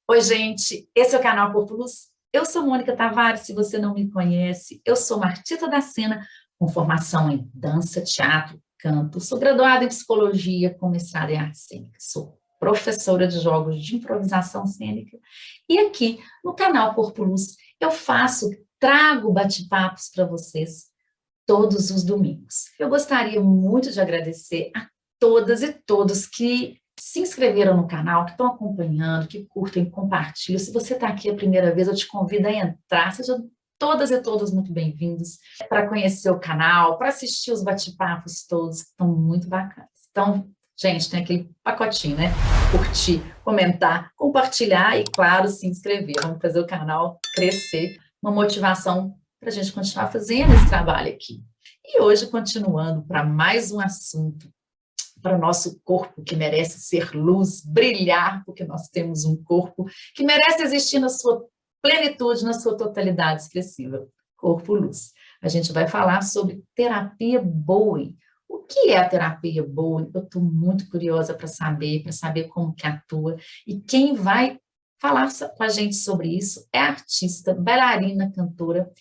Oi, gente, esse é o canal Corpo Luz. Eu sou Mônica Tavares, se você não me conhece, eu sou uma artista da cena com formação em dança, teatro, canto, sou graduada em psicologia com mestrado em artes cênicas, sou professora de jogos de improvisação cênica e aqui no canal Corpo Luz eu trago bate-papos para vocês todos os domingos. Eu gostaria muito de agradecer a todas e todos que se inscreveram no canal, que estão acompanhando, que curtem, compartilham. Se você está aqui a primeira vez, eu te convido a entrar. Sejam todas e todos muito bem-vindos para conhecer o canal, para assistir os bate-papos todos, que estão muito bacanas. Então, gente, tem aquele pacotinho, né? Curtir, comentar, compartilhar e, claro, se inscrever. Vamos fazer o canal crescer, uma motivação para a gente continuar fazendo esse trabalho aqui. E hoje, continuando para mais um assunto, para o nosso corpo que merece ser luz, brilhar, porque nós temos um corpo que merece existir na sua plenitude, na sua totalidade expressiva. Corpo-luz. A gente vai falar sobre terapia Bowen. O que é a terapia Bowen? Eu estou muito curiosa para saber como que atua. E quem vai falar com a gente sobre isso é a artista, bailarina, cantora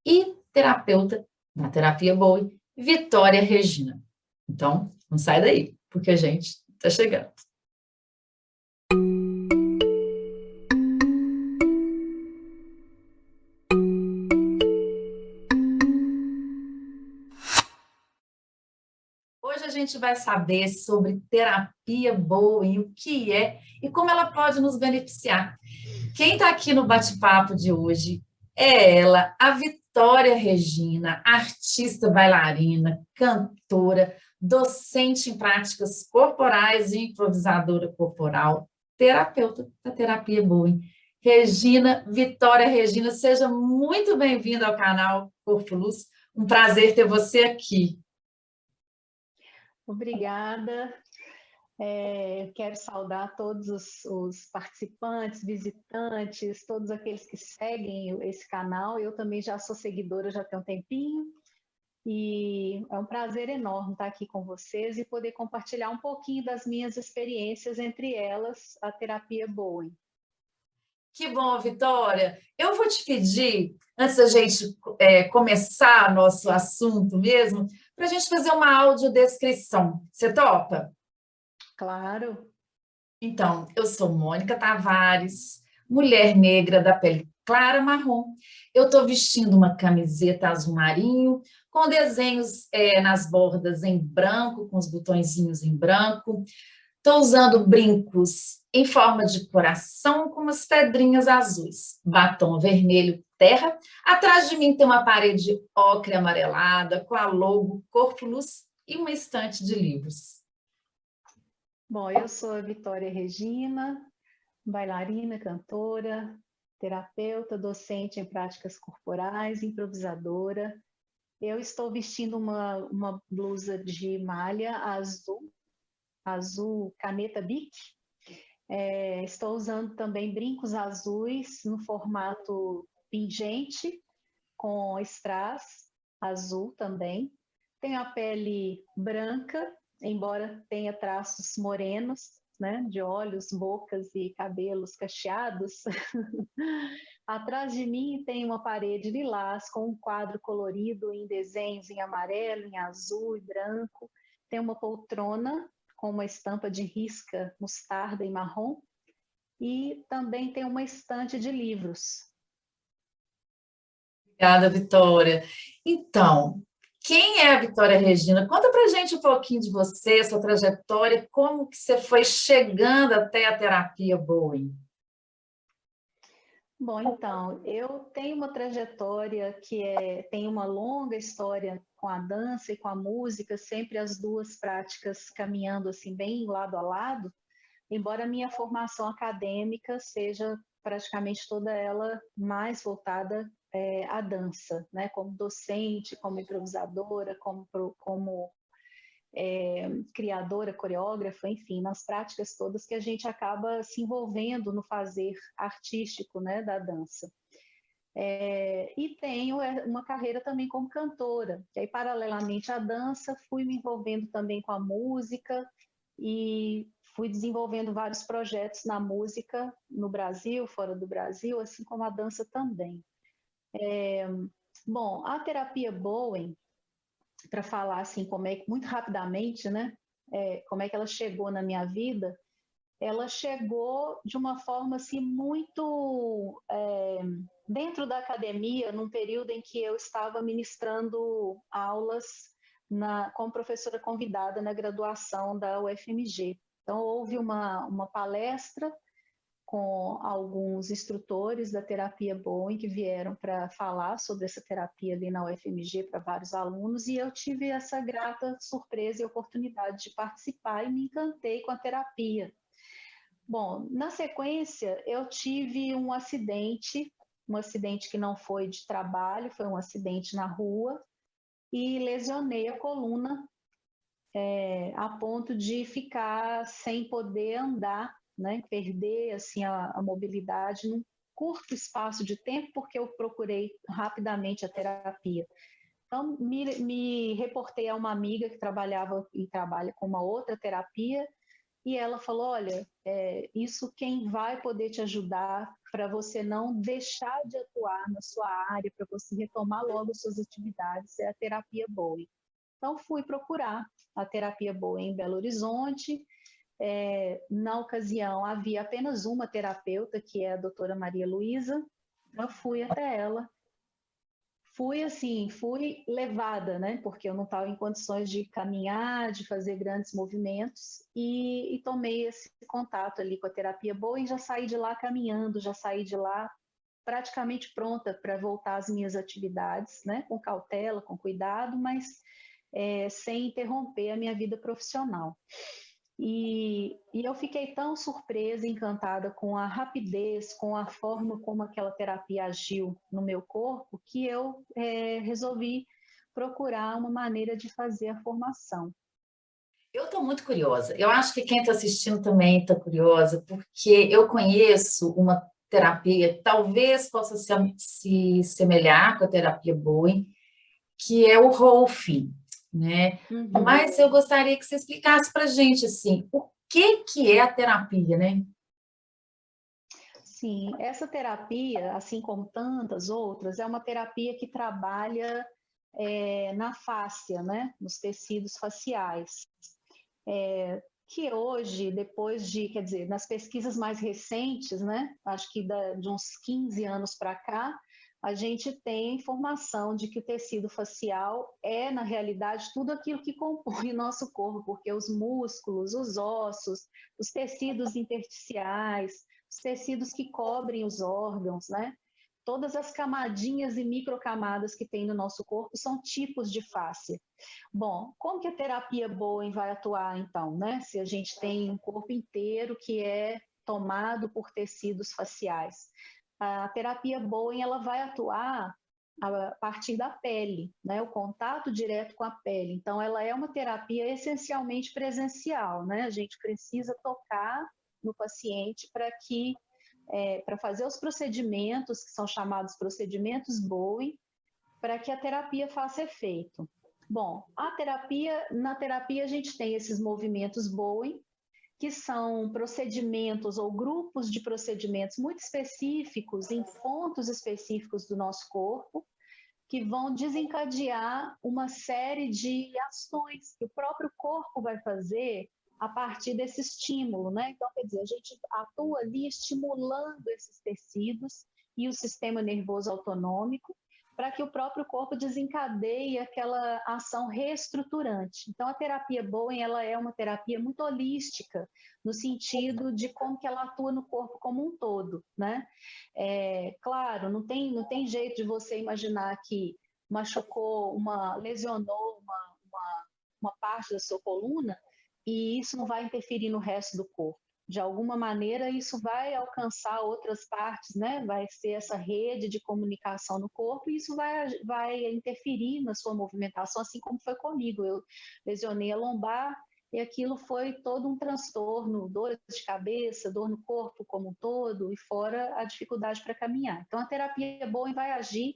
e terapeuta da terapia Bowen, Vitória Regina. Então, não sai daí, porque a gente está chegando. Hoje a gente vai saber sobre terapia Bowen, o que é e como ela pode nos beneficiar. Quem está aqui no bate-papo de hoje é ela, a Vitória Regina, artista bailarina, cantora, docente em práticas corporais e improvisadora corporal, terapeuta da terapia Bowen. Vitória Regina, seja muito bem-vinda ao canal Corpo Luz. Um prazer ter você aqui. Obrigada. Quero saudar todos os participantes, visitantes, todos aqueles que seguem esse canal. Eu também já sou seguidora, já tem um tempinho. E é um prazer enorme estar aqui com vocês e poder compartilhar um pouquinho das minhas experiências, entre elas a terapia Bowen. Que bom, Vitória. Eu vou te pedir, antes da gente começar nosso assunto mesmo, para a gente fazer uma audiodescrição. Você topa? Claro. Então, eu sou Mônica Tavares, mulher negra da pele clara marrom. Eu estou vestindo uma camiseta azul marinho, com desenhos nas bordas em branco, com os botõezinhos em branco. Estou usando brincos em forma de coração com umas pedrinhas azuis, batom vermelho terra. Atrás de mim tem uma parede ocre amarelada com a logo Corpo Luz e uma estante de livros. Bom, eu sou a Vitória Regina, bailarina, cantora, terapeuta, docente em práticas corporais, improvisadora. Eu estou vestindo uma blusa de malha azul caneta Bic. Estou usando também brincos azuis no formato pingente, com strass azul também. Tenho a pele branca, embora tenha traços morenos, né, de olhos, bocas e cabelos cacheados. Atrás de mim tem uma parede lilás com um quadro colorido em desenhos em amarelo, em azul e branco. Tem uma poltrona com uma estampa de risca mostarda e marrom. E também tem uma estante de livros. Obrigada, Vitória. Então, quem é a Vitória Regina? Conta pra gente um pouquinho de você, sua trajetória, como que você foi chegando até a terapia Bowen. Bom, então, eu tenho uma trajetória que tem uma longa história com a dança e com a música, sempre as duas práticas caminhando assim bem lado a lado, embora a minha formação acadêmica seja praticamente toda ela mais voltada à dança, né? Como docente, como improvisadora, como criadora, coreógrafa, enfim, nas práticas todas que a gente acaba se envolvendo no fazer artístico, né, da dança. E tenho uma carreira também como cantora, que aí paralelamente à dança fui me envolvendo também com a música e fui desenvolvendo vários projetos na música no Brasil, fora do Brasil, assim como a dança também. Bom, a terapia Bowen, para falar assim, muito rapidamente, né? Como é que ela chegou na minha vida? Ela chegou de uma forma assim muito dentro da academia, num período em que eu estava ministrando aulas como professora convidada na graduação da UFMG. Então, houve uma palestra com alguns instrutores da terapia Bowen que vieram para falar sobre essa terapia ali na UFMG para vários alunos, e eu tive essa grata surpresa e oportunidade de participar e me encantei com a terapia. Bom, na sequência, eu tive um acidente que não foi de trabalho, foi um acidente na rua, e lesionei a coluna a ponto de ficar sem poder andar, né? Perder assim, a mobilidade num curto espaço de tempo, porque eu procurei rapidamente a terapia. Então, me reportei a uma amiga que trabalhava e trabalha com uma outra terapia, e ela falou, olha, isso quem vai poder te ajudar para você não deixar de atuar na sua área, para você retomar logo suas atividades, é a terapia Bowen. Então, fui procurar a terapia Bowen em Belo Horizonte. Na ocasião, havia apenas uma terapeuta, que é a doutora Maria Luísa. Eu fui até ela. Fui levada, né? Porque eu não estava em condições de caminhar, de fazer grandes movimentos, e tomei esse contato ali com a terapia Bowen e já saí de lá caminhando, já saí de lá praticamente pronta para voltar às minhas atividades, né? Com cautela, com cuidado, mas sem interromper a minha vida profissional. E eu fiquei tão surpresa e encantada com a rapidez, com a forma como aquela terapia agiu no meu corpo, que eu resolvi procurar uma maneira de fazer a formação. Eu estou muito curiosa. Eu acho que quem está assistindo também está curiosa, porque eu conheço uma terapia, talvez possa se semelhar com a terapia Bowen, que é o Rolfing, né? Uhum. Mas eu gostaria que você explicasse para a gente, assim, o que é a terapia, né? Sim, essa terapia, assim como tantas outras, é uma terapia que trabalha na fáscia, né? Nos tecidos faciais. Que hoje, depois de, quer dizer, nas pesquisas mais recentes, né? Acho que de uns 15 anos para cá, a gente tem informação de que o tecido facial é, na realidade, tudo aquilo que compõe o nosso corpo, porque os músculos, os ossos, os tecidos intersticiais, os tecidos que cobrem os órgãos, né? Todas as camadinhas e microcamadas que tem no nosso corpo são tipos de fáscia. Bom, como que a terapia Bowen vai atuar então, né? Se a gente tem um corpo inteiro que é tomado por tecidos faciais. A terapia Bowen, ela vai atuar a partir da pele, né? O contato direto com a pele. Então, ela é uma terapia essencialmente presencial, né? A gente precisa tocar no paciente para fazer os procedimentos, que são chamados procedimentos Bowen, para que a terapia faça efeito. Bom, na terapia a gente tem esses movimentos Bowen, que são procedimentos ou grupos de procedimentos muito específicos, em pontos específicos do nosso corpo, que vão desencadear uma série de ações que o próprio corpo vai fazer a partir desse estímulo, né? Então, quer dizer, a gente atua ali estimulando esses tecidos e o sistema nervoso autonômico para que o próprio corpo desencadeie aquela ação reestruturante. Então, a terapia Bowen, ela é uma terapia muito holística, no sentido de como que ela atua no corpo como um todo, né? Claro, não tem jeito de você imaginar que lesionou uma parte da sua coluna e isso não vai interferir no resto do corpo. De alguma maneira, isso vai alcançar outras partes, né? Vai ser essa rede de comunicação no corpo e isso vai interferir na sua movimentação, assim como foi comigo. Eu lesionei a lombar e aquilo foi todo um transtorno, dor de cabeça, dor no corpo como um todo, e fora a dificuldade para caminhar. Então, a terapia Bowen vai agir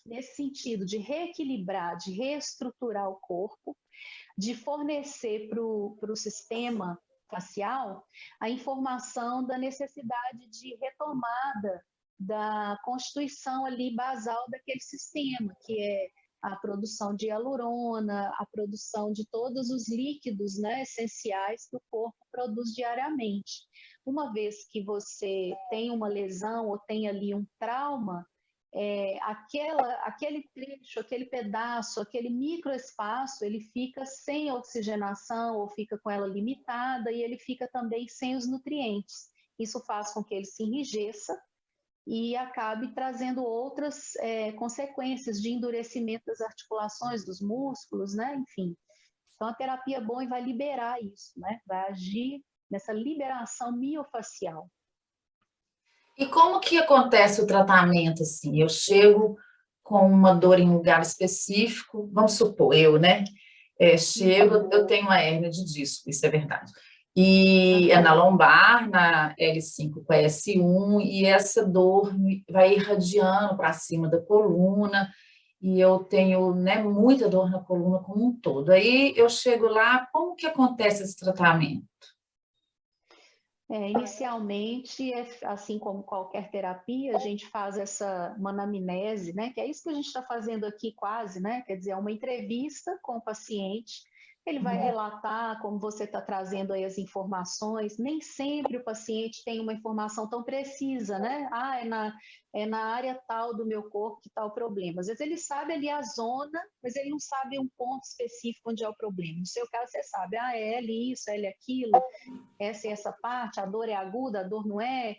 nesse sentido de reequilibrar, de reestruturar o corpo, de fornecer para o sistema miofascial, a informação da necessidade de retomada da constituição ali basal daquele sistema, que é a produção de hialurona, a produção de todos os líquidos, né, essenciais que o corpo produz diariamente. Uma vez que você tem uma lesão ou tem ali um trauma, aquele trecho, aquele pedaço, aquele microespaço, ele fica sem oxigenação ou fica com ela limitada e ele fica também sem os nutrientes. Isso faz com que ele se enrijeça e acabe trazendo outras consequências de endurecimento das articulações, dos músculos, né? Enfim. Então, a terapia Bowen vai liberar isso, né? Vai agir nessa liberação miofacial. E como que acontece o tratamento, assim? Eu chego com uma dor em um lugar específico, vamos supor, né? Chego, eu tenho uma hérnia de disco, isso é verdade. E é na lombar, na L5 com a S1, e essa dor vai irradiando para cima da coluna, e eu tenho, né, muita dor na coluna como um todo. Aí eu chego lá, como que acontece esse tratamento? Inicialmente, assim como qualquer terapia, a gente faz uma anamnese, né? Que é isso que a gente está fazendo aqui quase, né? Quer dizer, é uma entrevista com o paciente. Ele vai relatar como você está trazendo aí as informações. Nem sempre o paciente tem uma informação tão precisa, né? É na área tal do meu corpo que está o problema. Às vezes ele sabe ali a zona, mas ele não sabe um ponto específico onde é o problema. No seu caso, você sabe, é L isso, L aquilo, essa e essa parte, a dor é aguda, a dor não é.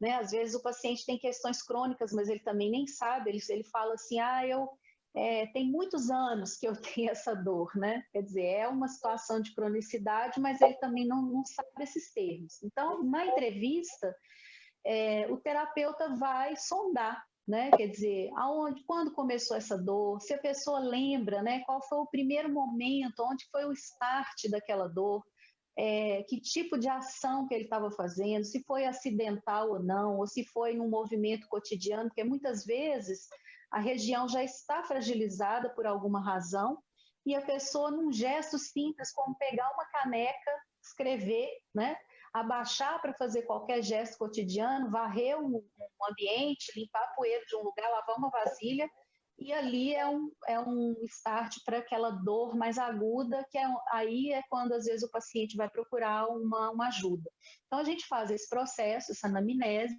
Né? Às vezes o paciente tem questões crônicas, mas ele também nem sabe. Ele fala assim, tem muitos anos que eu tenho essa dor, né? Quer dizer, é uma situação de cronicidade, mas ele também não sabe esses termos. Então, na entrevista, o terapeuta vai sondar, né? Quer dizer, quando começou essa dor, se a pessoa lembra, né? Qual foi o primeiro momento, onde foi o start daquela dor, que tipo de ação que ele estava fazendo, se foi acidental ou não, ou se foi num movimento cotidiano, porque muitas vezes a região já está fragilizada por alguma razão, e a pessoa, num gesto simples, como pegar uma caneca, escrever, né? Abaixar para fazer qualquer gesto cotidiano, varrer um ambiente, limpar a poeira de um lugar, lavar uma vasilha, e ali é um start para aquela dor mais aguda, aí é quando às vezes o paciente vai procurar uma ajuda. Então a gente faz esse processo, essa anamnese,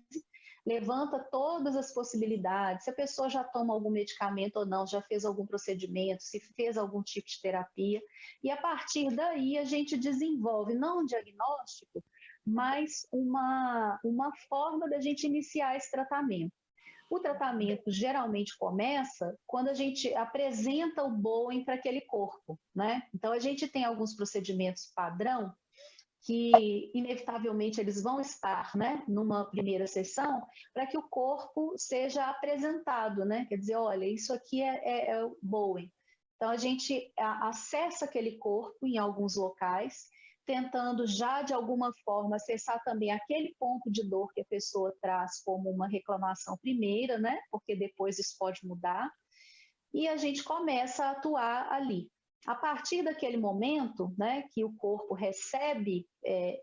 levanta todas as possibilidades, se a pessoa já toma algum medicamento ou não, já fez algum procedimento, se fez algum tipo de terapia, e a partir daí a gente desenvolve não um diagnóstico, mas uma forma da gente iniciar esse tratamento. O tratamento geralmente começa quando a gente apresenta o Bowen para aquele corpo, né? Então a gente tem alguns procedimentos padrão que inevitavelmente eles vão estar, né, numa primeira sessão, para que o corpo seja apresentado, né? Quer dizer, olha, isso aqui é o Bowen. Então a gente acessa aquele corpo em alguns locais, tentando já de alguma forma acessar também aquele ponto de dor que a pessoa traz como uma reclamação primeira, né? Porque depois isso pode mudar. E a gente começa a atuar ali. A partir daquele momento, né, que o corpo recebe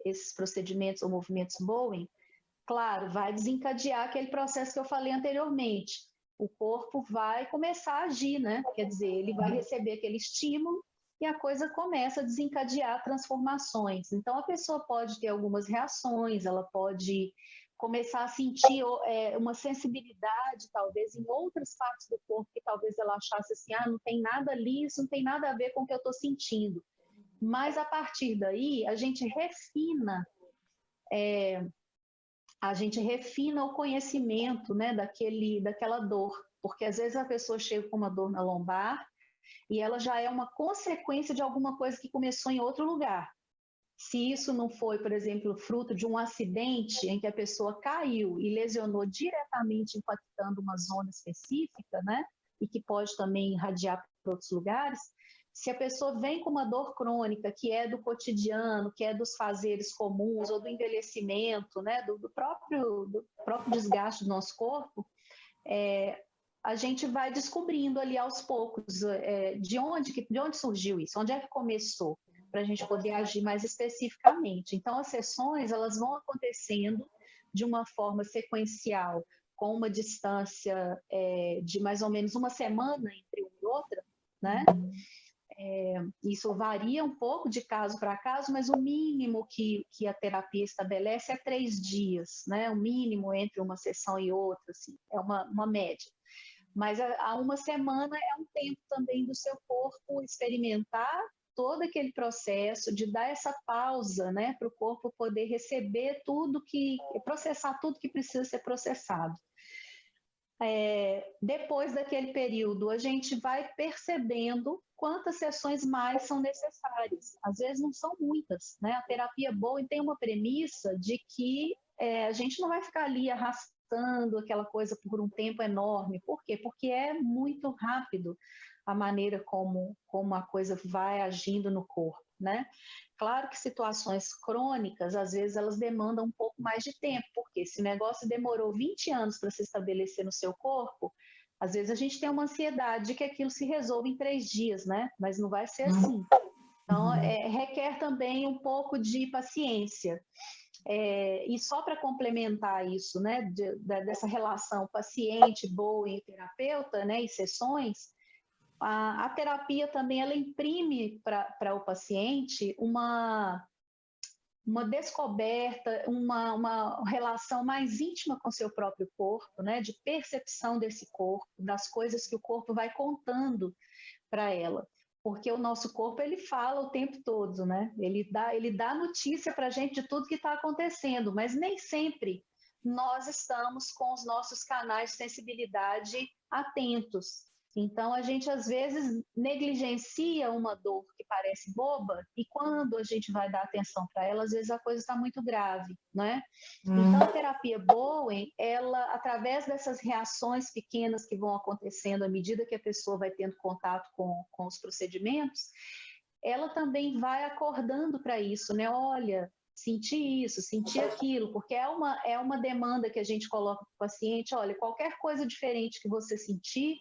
esses procedimentos ou movimentos Bowen, claro, vai desencadear aquele processo que eu falei anteriormente. O corpo vai começar a agir, né? Quer dizer, ele vai receber aquele estímulo e a coisa começa a desencadear transformações. Então, a pessoa pode ter algumas reações, ela pode começar a sentir uma sensibilidade, talvez, em outras partes do corpo, que talvez ela achasse assim, não tem nada ali, isso não tem nada a ver com o que eu estou sentindo. Mas, a partir daí, a gente refina o conhecimento, né, daquela dor, porque às vezes a pessoa chega com uma dor na lombar e ela já é uma consequência de alguma coisa que começou em outro lugar. Se isso não foi, por exemplo, fruto de um acidente em que a pessoa caiu e lesionou diretamente impactando uma zona específica, né, e que pode também irradiar para outros lugares, se a pessoa vem com uma dor crônica, que é do cotidiano, que é dos fazeres comuns ou do envelhecimento, né, do próprio desgaste do nosso corpo, a gente vai descobrindo ali aos poucos de onde surgiu isso, onde é que começou. para a gente poder agir mais especificamente. Então, as sessões, elas vão acontecendo de uma forma sequencial, com uma distância de mais ou menos uma semana entre uma e outra, né? Isso varia um pouco de caso para caso, mas o mínimo que a terapia estabelece é 3 dias, né? O mínimo entre uma sessão e outra, assim, é uma média. Mas há uma semana é um tempo também do seu corpo experimentar todo aquele processo de dar essa pausa, né, para o corpo poder receber processar tudo que precisa ser processado. Depois daquele período, a gente vai percebendo quantas sessões mais são necessárias. Às vezes não são muitas, né? A terapia boa tem uma premissa de que a gente não vai ficar ali arrastando aquela coisa por um tempo enorme. Por quê? Porque é muito rápido a maneira como a coisa vai agindo no corpo, né? Claro que situações crônicas, às vezes, elas demandam um pouco mais de tempo, porque se o negócio demorou 20 anos para se estabelecer no seu corpo, às vezes a gente tem uma ansiedade de que aquilo se resolva em 3 dias, né? Mas não vai ser assim. Então, requer também um pouco de paciência. E só para complementar isso, né, dessa relação paciente, boa e terapeuta, né, e sessões, a terapia também ela imprime para o paciente uma descoberta, uma relação mais íntima com o seu próprio corpo, né? De percepção desse corpo, das coisas que o corpo vai contando para ela. Porque o nosso corpo, ele fala o tempo todo, né? Ele dá notícia para a gente de tudo que está acontecendo, mas nem sempre nós estamos com os nossos canais de sensibilidade atentos. Então, a gente, às vezes, negligencia uma dor que parece boba e quando a gente vai dar atenção para ela, às vezes a coisa está muito grave, né? Então, a terapia Bowen, ela, através dessas reações pequenas que vão acontecendo à medida que a pessoa vai tendo contato com os procedimentos, ela também vai acordando para isso, né? Olha, senti isso, senti aquilo, porque é uma demanda que a gente coloca para o paciente, olha, qualquer coisa diferente que você sentir,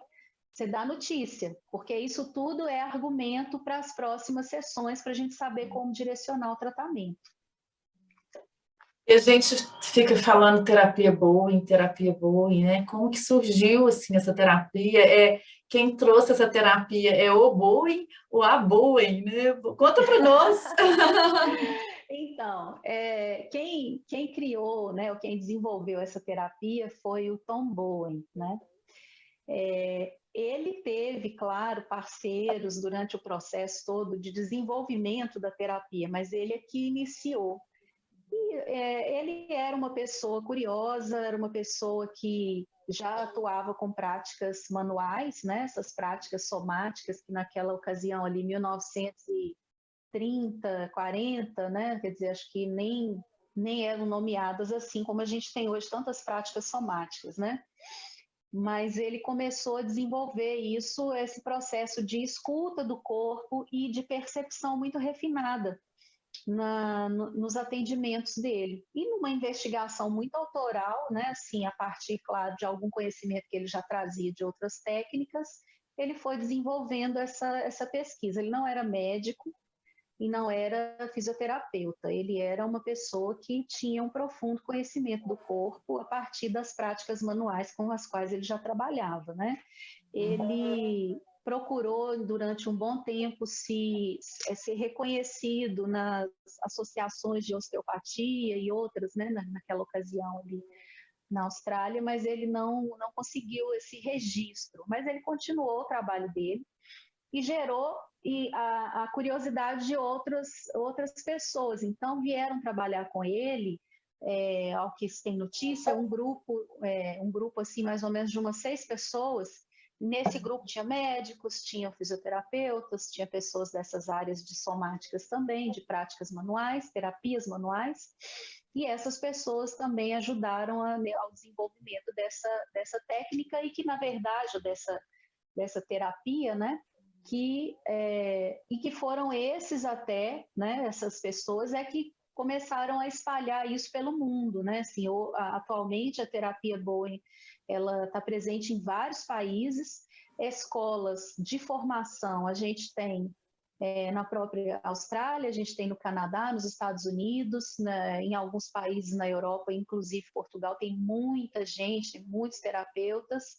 você dá notícia, porque isso tudo é argumento para as próximas sessões, para a gente saber como direcionar o tratamento. E a gente fica falando terapia Bowen, né? Como que surgiu assim essa terapia? Quem trouxe essa terapia é o Bowen ou a Bowen, né? Conta para nós. Então, quem criou, né, ou quem desenvolveu essa terapia foi o Tom Bowen, né? Ele teve, claro, parceiros durante o processo todo de desenvolvimento da terapia, mas ele é que iniciou. E ele era uma pessoa curiosa, era uma pessoa que já atuava com práticas manuais, né? Essas práticas somáticas que naquela ocasião ali, 1930, 40, né? Quer dizer, acho que nem eram nomeadas assim como a gente tem hoje tantas práticas somáticas, né? Mas ele começou a desenvolver esse processo de escuta do corpo e de percepção muito refinada nos atendimentos dele. E numa investigação muito autoral, né, assim, a partir, claro, de algum conhecimento que ele já trazia de outras técnicas, ele foi desenvolvendo essa pesquisa. Ele não era médico e não era fisioterapeuta, ele era uma pessoa que tinha um profundo conhecimento do corpo a partir das práticas manuais com as quais ele já trabalhava, né? Ele procurou durante um bom tempo ser reconhecido nas associações de osteopatia e outras, né, naquela ocasião ali na Austrália, mas ele não conseguiu esse registro. Mas ele continuou o trabalho dele e gerou a curiosidade de outras pessoas. Então, vieram trabalhar com ele, ao que se tem notícia, um grupo assim, mais ou menos de umas 6 pessoas. Nesse grupo tinha médicos, tinha fisioterapeutas, tinha pessoas dessas áreas de somáticas também, de práticas manuais, terapias manuais, e essas pessoas também ajudaram ao desenvolvimento dessa técnica e que, na verdade, dessa terapia, né, e que foram esses até, né, essas pessoas que começaram a espalhar isso pelo mundo, né? Assim, atualmente a terapia Bowen ela está presente em vários países, escolas de formação. A gente tem na própria Austrália, a gente tem no Canadá, nos Estados Unidos, em alguns países na Europa, inclusive Portugal, tem muita gente, tem muitos terapeutas,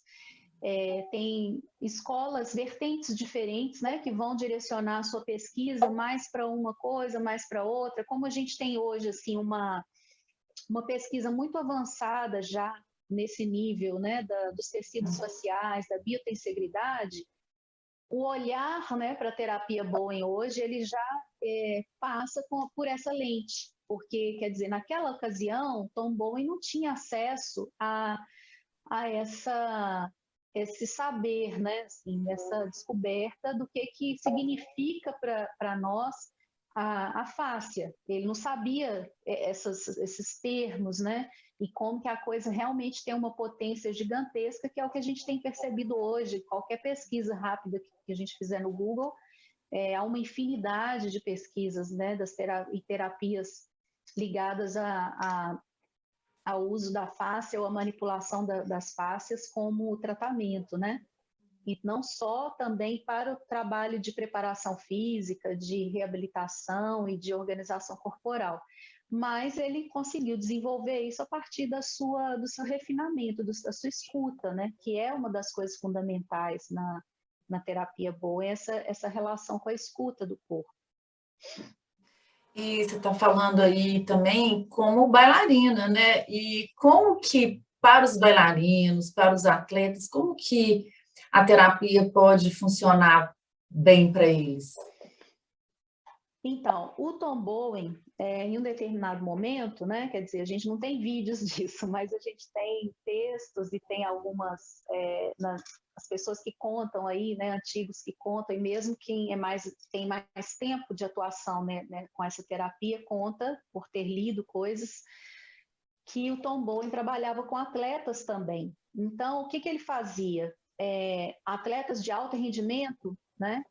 tem escolas, vertentes diferentes, né, que vão direcionar a sua pesquisa mais para uma coisa, mais para outra. Como a gente tem hoje assim, uma pesquisa muito avançada já nesse nível, né, dos tecidos faciais, da biotensegridade, o olhar, né, para a terapia Bowen hoje, ele já passa por essa lente, porque, quer dizer, naquela ocasião, Tom Bowen não tinha acesso a esse saber, né, assim, essa descoberta do que significa para nós a fáscia. Ele não sabia esses termos, né, e como que a coisa realmente tem uma potência gigantesca, que é o que a gente tem percebido hoje. Qualquer pesquisa rápida que a gente fizer no Google, há uma infinidade de pesquisas, né, e terapias ligadas ao uso da face ou a manipulação das fáscias como tratamento, né? E não só também para o trabalho de preparação física, de reabilitação e de organização corporal, mas ele conseguiu desenvolver isso a partir do seu refinamento, da sua escuta, né? Que é uma das coisas fundamentais na terapia boa, essa relação com a escuta do corpo. E você está falando aí também como bailarina, né? E como que, para os bailarinos, para os atletas, como que a terapia pode funcionar bem para eles? Então, o Tom Bowen, em um determinado momento, né, quer dizer, a gente não tem vídeos disso, mas a gente tem textos e tem algumas, as pessoas que contam aí, né, antigos que contam, e mesmo quem tem mais tempo de atuação, né, com essa terapia, conta, por ter lido coisas, que o Tom Bowen trabalhava com atletas também. Então, o que ele fazia? Atletas de alto rendimento, né,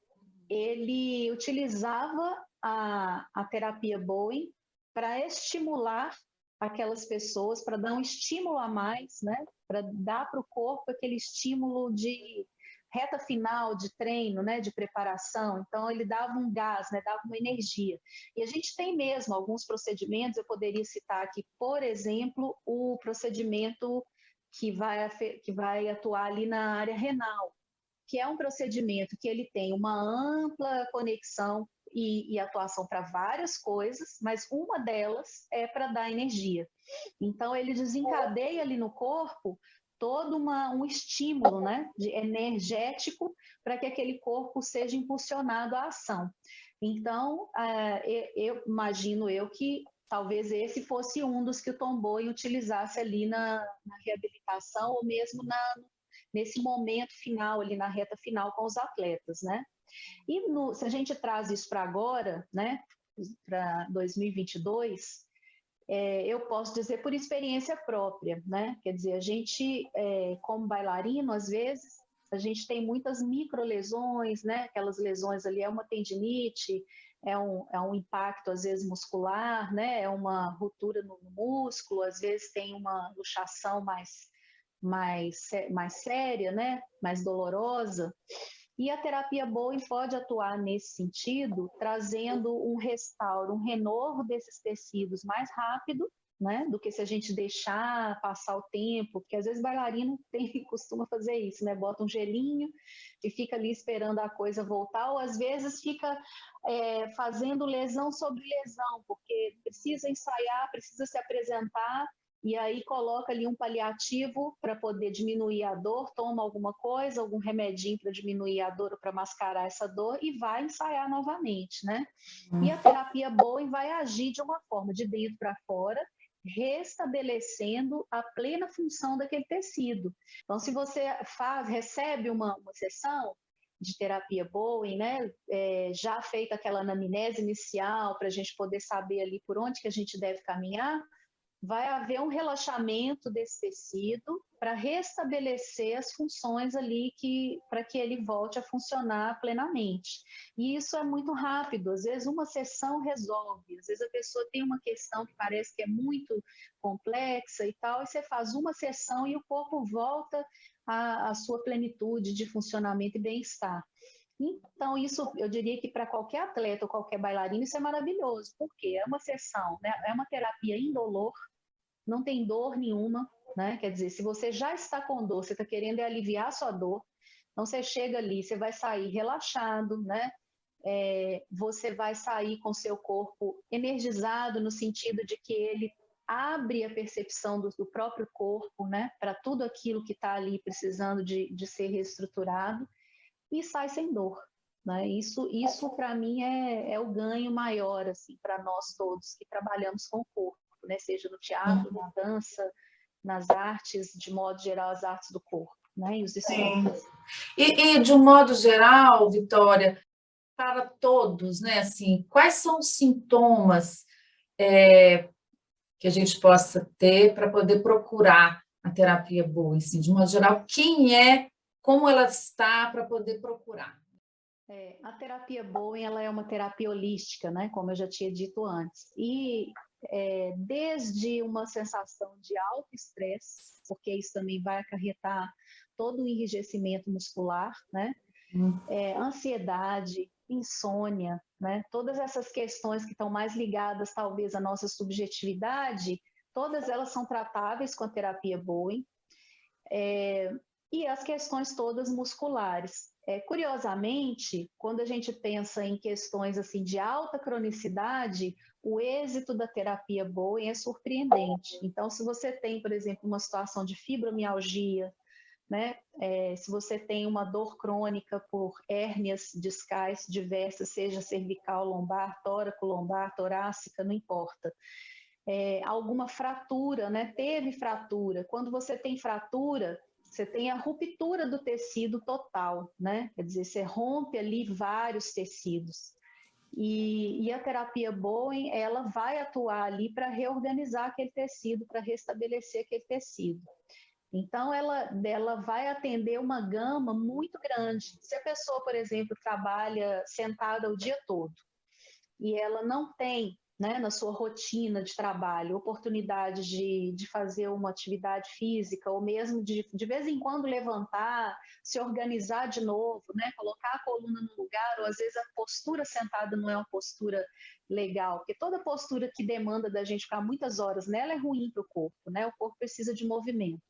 ele utilizava a terapia Bowen para estimular aquelas pessoas, para dar um estímulo a mais, né? Para dar para o corpo aquele estímulo de reta final de treino, né? De preparação. Então, ele dava um gás, né? Dava uma energia. E a gente tem mesmo alguns procedimentos, eu poderia citar aqui, por exemplo, o procedimento que vai atuar ali na área renal, que é um procedimento que ele tem uma ampla conexão e atuação para várias coisas, mas uma delas é para dar energia. Então, ele desencadeia ali no corpo todo um estímulo, né, energético para que aquele corpo seja impulsionado à ação. Então, eu imagino que talvez esse fosse um dos que o Tom Bowen utilizasse ali na reabilitação ou mesmo nesse momento final, ali na reta final com os atletas, né? E se a gente traz isso para agora, né, para 2022, eu posso dizer por experiência própria, né? Quer dizer, a gente, como bailarino, às vezes, a gente tem muitas microlesões, né? Aquelas lesões ali, é uma tendinite, é um impacto, às vezes, muscular, né? É uma ruptura no músculo, às vezes tem uma luxação mais séria, né? Mais dolorosa. E a terapia Bowen pode atuar nesse sentido, trazendo um restauro, um renovo desses tecidos mais rápido, né, do que se a gente deixar passar o tempo, porque às vezes bailarino costuma fazer isso, né, bota um gelinho e fica ali esperando a coisa voltar, ou às vezes fica fazendo lesão sobre lesão, porque precisa ensaiar, precisa se apresentar, e aí coloca ali um paliativo para poder diminuir a dor, toma alguma coisa, algum remedinho para diminuir a dor ou para mascarar essa dor e vai ensaiar novamente, né? E a terapia Bowen vai agir de uma forma de dentro para fora, restabelecendo a plena função daquele tecido. Então, se você recebe uma sessão de terapia Bowen, né, já feita aquela anamnese inicial para a gente poder saber ali por onde que a gente deve caminhar, vai haver um relaxamento desse tecido para restabelecer as funções ali para que ele volte a funcionar plenamente. E isso é muito rápido, às vezes uma sessão resolve, às vezes a pessoa tem uma questão que parece que é muito complexa e tal, e você faz uma sessão e o corpo volta à sua plenitude de funcionamento e bem-estar. Então, isso eu diria que para qualquer atleta ou qualquer bailarino, isso é maravilhoso, porque é uma sessão, né? É uma terapia indolor, não tem dor nenhuma, né? Quer dizer, se você já está com dor, você está querendo aliviar a sua dor, então você chega ali, você vai sair relaxado, né? Você vai sair com seu corpo energizado, no sentido de que ele abre a percepção do próprio corpo, né? Para tudo aquilo que está ali precisando de ser reestruturado, e sai sem dor. Né? Isso para mim é o ganho maior assim, para nós todos que trabalhamos com o corpo, né? Seja no teatro, na dança, nas artes, de modo geral, as artes do corpo, né? E os Sim. esportes. E de um modo geral, Vitória, para todos, né? Assim, quais são os sintomas que a gente possa ter para poder procurar a terapia boa? Assim, de modo geral, quem é, como ela está para poder procurar? A terapia Bowen, ela é uma terapia holística, né? Como eu já tinha dito antes. E desde uma sensação de alto estresse, porque isso também vai acarretar todo o enrijecimento muscular, né? Ansiedade, insônia, né? Todas essas questões que estão mais ligadas, talvez, à nossa subjetividade, todas elas são tratáveis com a terapia Bowen. E as questões todas musculares. Curiosamente, quando a gente pensa em questões assim de alta cronicidade, o êxito da terapia Bowen é surpreendente. Então, se você tem, por exemplo, uma situação de fibromialgia, né? Se você tem uma dor crônica por hérnias discais diversas, seja cervical, lombar, tóraco-lombar, torácica, não importa. Alguma fratura, né? Teve fratura. Quando você tem fratura, você tem a ruptura do tecido total, né? Quer dizer, você rompe ali vários tecidos. E a terapia Bowen, ela vai atuar ali para reorganizar aquele tecido, para restabelecer aquele tecido. Então, ela vai atender uma gama muito grande. Se a pessoa, por exemplo, trabalha sentada o dia todo e ela não tem, né, na sua rotina de trabalho, oportunidade de fazer uma atividade física, ou mesmo de vez em quando levantar, se organizar de novo, né, colocar a coluna no lugar, ou às vezes a postura sentada não é uma postura legal, porque toda postura que demanda da gente ficar muitas horas nela é ruim para o corpo, né? O corpo precisa de movimento.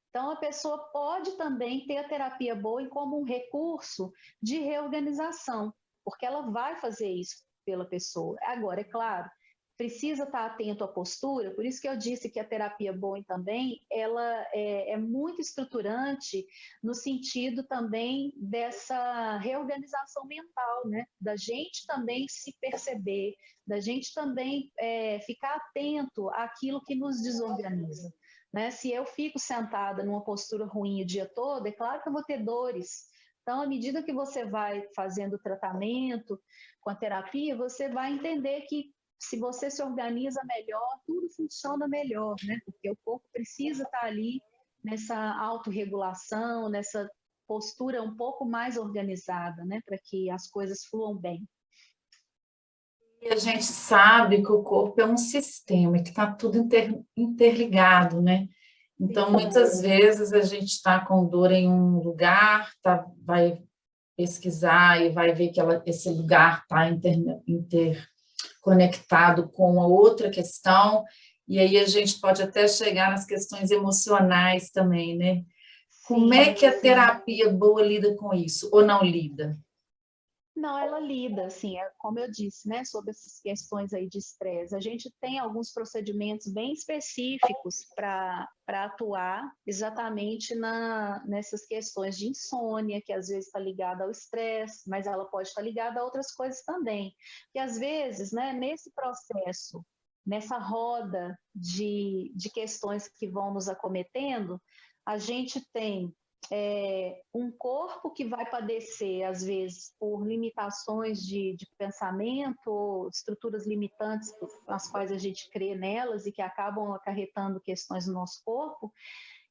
Então, a pessoa pode também ter a terapia Bowen como um recurso de reorganização, porque ela vai fazer isso pela pessoa. Agora, é claro, precisa estar atento à postura, por isso que eu disse que a terapia Bowen também, ela é muito estruturante no sentido também dessa reorganização mental, né? Da gente também se perceber, da gente também ficar atento àquilo que nos desorganiza. Né? Se eu fico sentada numa postura ruim o dia todo, é claro que eu vou ter dores. Então, à medida que você vai fazendo o tratamento com a terapia, você vai entender que se você se organiza melhor, tudo funciona melhor, né? Porque o corpo precisa estar ali nessa autorregulação, nessa postura um pouco mais organizada, né? Para que as coisas fluam bem. E a gente sabe que o corpo é um sistema e que está tudo interligado, né? Então, muitas vezes a gente está com dor em um lugar, vai pesquisar e vai ver que esse lugar está interconectado com a outra questão, e aí a gente pode até chegar nas questões emocionais também, né? Como é que a terapia boa lida com isso, ou não lida? Não, ela lida, assim, como eu disse, né, sobre essas questões aí de estresse. A gente tem alguns procedimentos bem específicos para atuar exatamente nessas questões de insônia, que às vezes está ligada ao estresse, mas ela pode estar ligada a outras coisas também. E às vezes, né, nesse processo, nessa roda de questões que vão nos acometendo, a gente tem um corpo que vai padecer, às vezes, por limitações de pensamento, ou estruturas limitantes nas quais a gente crê nelas e que acabam acarretando questões no nosso corpo,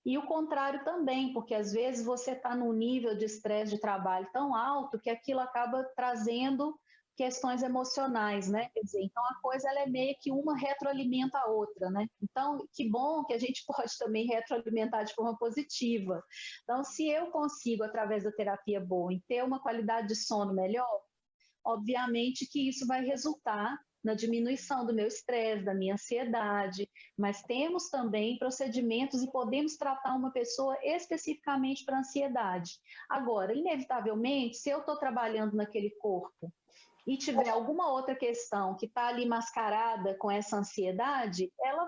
e o contrário também, porque às vezes você está num nível de estresse de trabalho tão alto que aquilo acaba trazendo questões emocionais, né? Quer dizer, então a coisa ela é meio que uma retroalimenta a outra, né? Então, que bom que a gente pode também retroalimentar de forma positiva. Então, se eu consigo, através da terapia boa, ter uma qualidade de sono melhor, obviamente que isso vai resultar na diminuição do meu estresse, da minha ansiedade, mas temos também procedimentos e podemos tratar uma pessoa especificamente para ansiedade. Agora, inevitavelmente, se eu estou trabalhando naquele corpo e tiver alguma outra questão que está ali mascarada com essa ansiedade, ela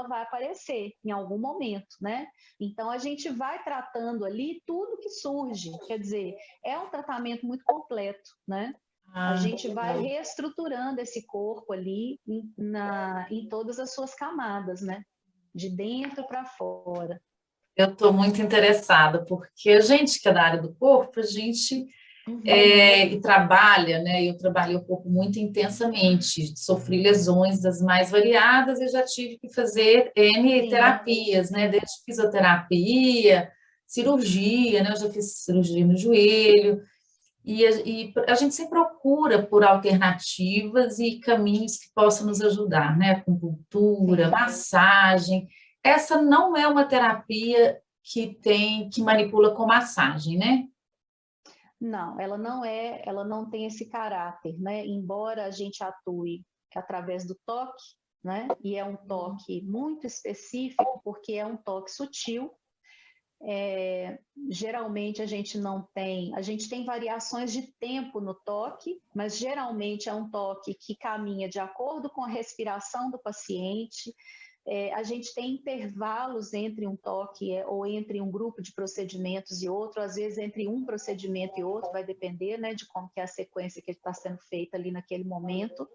vai aparecer em algum momento, né? Então a gente vai tratando ali tudo que surge, quer dizer, é um tratamento muito completo, né? A gente vai reestruturando esse corpo ali em todas as suas camadas, né? De dentro para fora. Eu estou muito interessada, porque a gente que é da área do corpo, a gente e trabalha, né? Eu trabalhei o corpo muito intensamente, sofri lesões das mais variadas e já tive que fazer N terapias, né? Desde fisioterapia, cirurgia, né? Eu já fiz cirurgia no joelho, e a gente sempre procura por alternativas e caminhos que possam nos ajudar, né? Acupuntura, massagem. Essa não é uma terapia que manipula com massagem, né? Não, ela não tem esse caráter, né? Embora a gente atue através do toque, né? E é um toque muito específico, porque é um toque sutil. Geralmente a gente tem variações de tempo no toque, mas geralmente é um toque que caminha de acordo com a respiração do paciente. A gente tem intervalos entre um toque ou entre um grupo de procedimentos e outro, às vezes entre um procedimento e outro, vai depender, né, de como que é a sequência que está sendo feita ali naquele momento.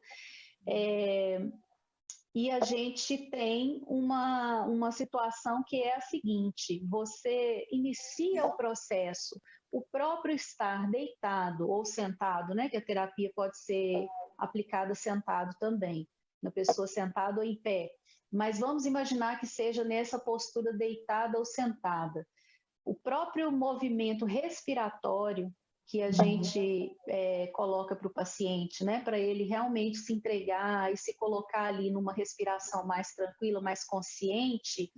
E a gente tem uma situação que é a seguinte: você inicia o processo, o próprio estar deitado ou sentado, né, que a terapia pode ser aplicada sentado também, na pessoa sentada ou em pé. Mas vamos imaginar que seja nessa postura deitada ou sentada. O próprio movimento respiratório que a gente coloca para o paciente, né, para ele realmente se entregar e se colocar ali numa respiração mais tranquila, mais consciente,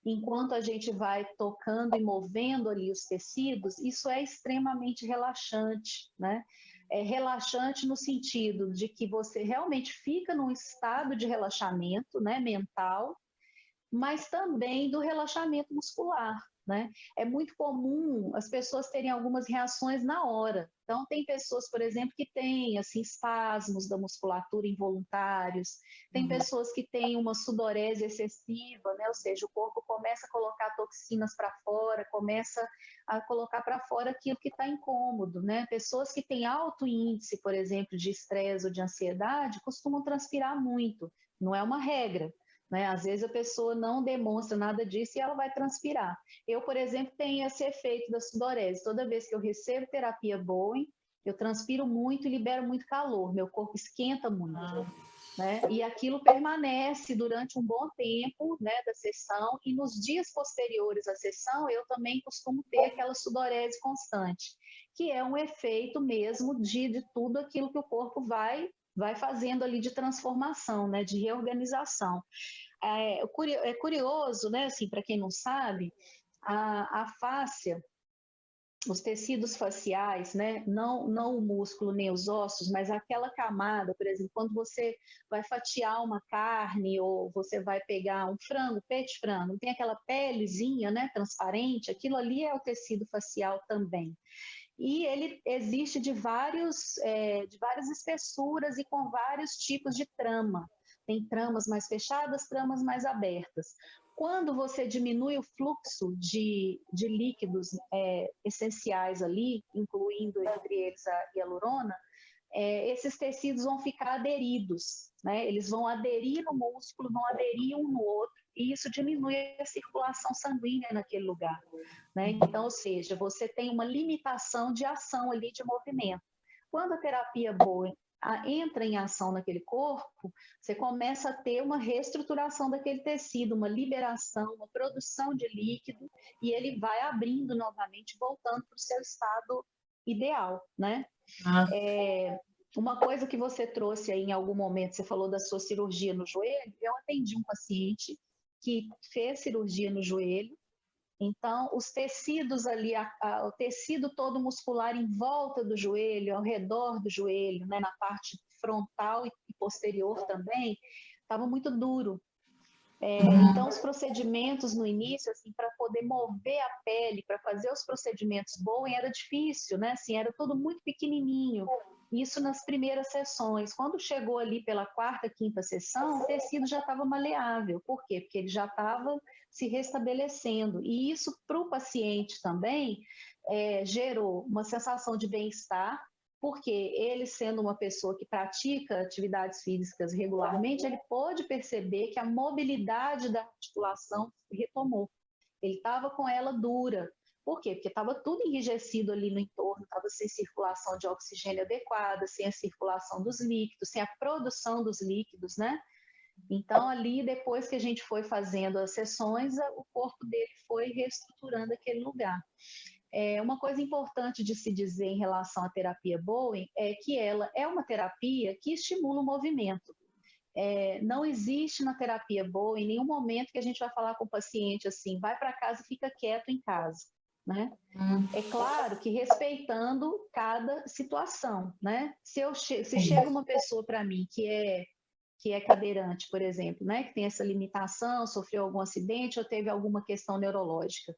enquanto a gente vai tocando e movendo ali os tecidos, isso é extremamente relaxante, né? É relaxante no sentido de que você realmente fica num estado de relaxamento, né, mental, mas também do relaxamento muscular, né? É muito comum as pessoas terem algumas reações na hora. Então, tem pessoas, por exemplo, que têm assim, espasmos da musculatura involuntários, tem pessoas que têm uma sudorese excessiva, né? Ou seja, o corpo começa a colocar toxinas para fora, começa a colocar para fora aquilo que está incômodo, né? Pessoas que têm alto índice, por exemplo, de estresse ou de ansiedade, costumam transpirar muito. Não é uma regra, né? Às vezes a pessoa não demonstra nada disso e ela vai transpirar. Eu, por exemplo, tenho esse efeito da sudorese. Toda vez que eu recebo terapia Bowen, eu transpiro muito e libero muito calor, meu corpo esquenta muito. Né? E aquilo permanece durante um bom tempo, né, da sessão, e nos dias posteriores à sessão eu também costumo ter aquela sudorese constante, que é um efeito mesmo de tudo aquilo que o corpo vai fazendo ali de transformação, né, de reorganização. É curioso, né, assim, para quem não sabe, a fáscia, os tecidos faciais, né, não o músculo nem os ossos, mas aquela camada, por exemplo, quando você vai fatiar uma carne ou você vai pegar um frango, peito de frango, tem aquela pelezinha, né, transparente, aquilo ali é o tecido facial também. E ele existe de várias espessuras e com vários tipos de trama. Tem tramas mais fechadas, tramas mais abertas. Quando você diminui o fluxo de líquidos essenciais ali, incluindo entre eles a hialurona, esses tecidos vão ficar aderidos, né? Eles vão aderir no músculo, vão aderir um no outro, e isso diminui a circulação sanguínea naquele lugar, né? Então, ou seja, você tem uma limitação de ação ali, de movimento. Quando a terapia boa entra em ação naquele corpo, você começa a ter uma reestruturação daquele tecido, uma liberação, uma produção de líquido, e ele vai abrindo novamente, voltando para o seu estado ideal, né? Uma coisa que você trouxe aí em algum momento, você falou da sua cirurgia no joelho, eu atendi um paciente que fez cirurgia no joelho, então os tecidos ali, o tecido todo muscular em volta do joelho, ao redor do joelho, né, na parte frontal e posterior também, estava muito duro. Então, os procedimentos no início, assim, para poder mover a pele, para fazer os procedimentos Bowen, era difícil, né? Assim, era tudo muito pequenininho. Isso nas primeiras sessões. Quando chegou ali pela quarta, quinta sessão, o tecido já estava maleável. Por quê? Porque ele já estava se restabelecendo. E isso, para o paciente também, gerou uma sensação de bem-estar, porque ele, sendo uma pessoa que pratica atividades físicas regularmente, ele pôde perceber que a mobilidade da articulação retomou. Ele estava com ela dura. Por quê? Porque estava tudo enrijecido ali no entorno, estava sem circulação de oxigênio adequada, sem a circulação dos líquidos, sem a produção dos líquidos, né? Então, ali, depois que a gente foi fazendo as sessões, o corpo dele foi reestruturando aquele lugar. Uma coisa importante de se dizer em relação à terapia Bowen é que ela é uma terapia que estimula o movimento. Não existe na terapia Bowen nenhum momento que a gente vai falar com o paciente assim, vai para casa e fica quieto em casa, né? É claro que respeitando cada situação, né? Se chega uma pessoa para mim que é cadeirante, por exemplo, né, que tem essa limitação, sofreu algum acidente ou teve alguma questão neurológica,